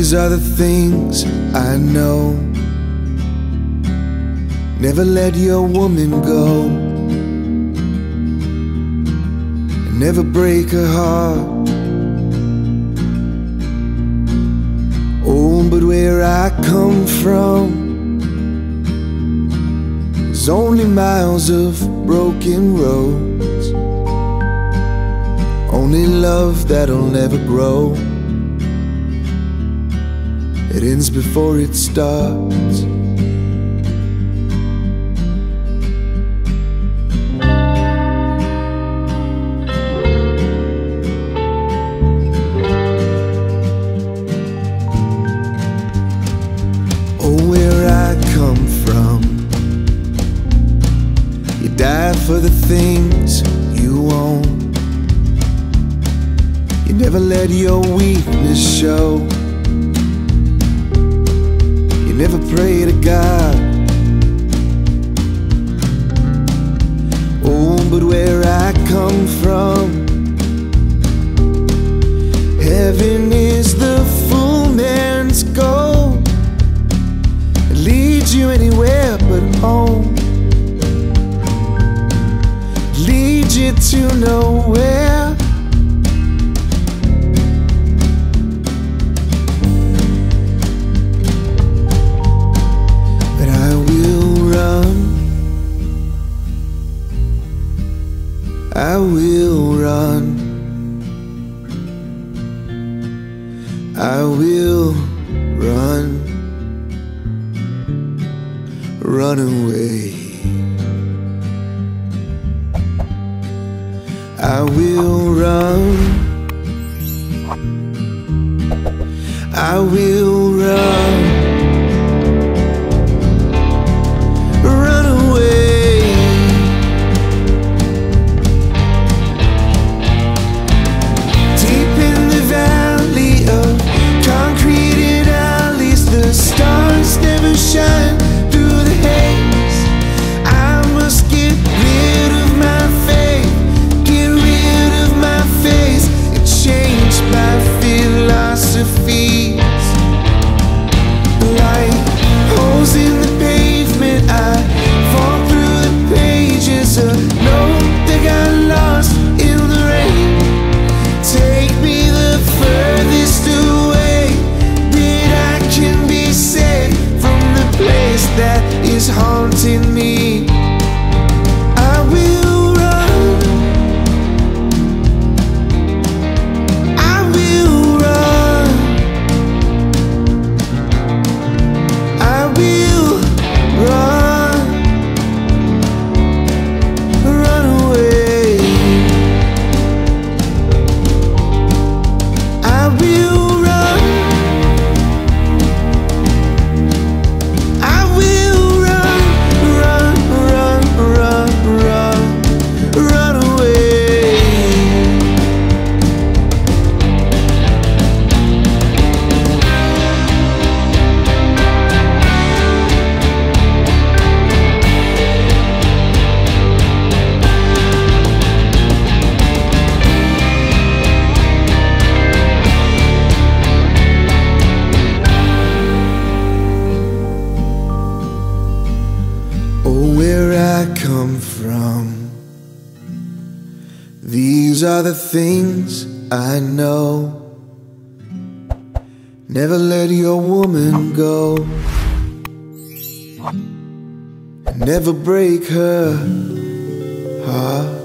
These are the things I know. Never let your woman go, and never break her heart. Oh, but where I come from, there's only miles of broken roads, only love that'll never grow. It ends before it starts. Oh, where I come from, you die for the things you own. You never let your weakness show. You never pray to God. Oh, but where I come from, heaven is the full man's goal. It leads you anywhere but home, leads you to nowhere. But I will run, I will run, I will run, run away. I will run, I will run, run away. Deep in the valley of concreted alleys, the stars never shine through the haze. I must get rid of my faith, get rid of my face, and change my philosophies. Like holes in the pavement, I fall through the pages. A note that got lost in the rain. Take me the furthest away that I can be saved from the place that is haunting me. I will run, I will run, I will run, run away. I will run, I will run, run, run, run, run, run away. Oh, where I come from, these are the things I know. Never let your woman go, and never break her heart.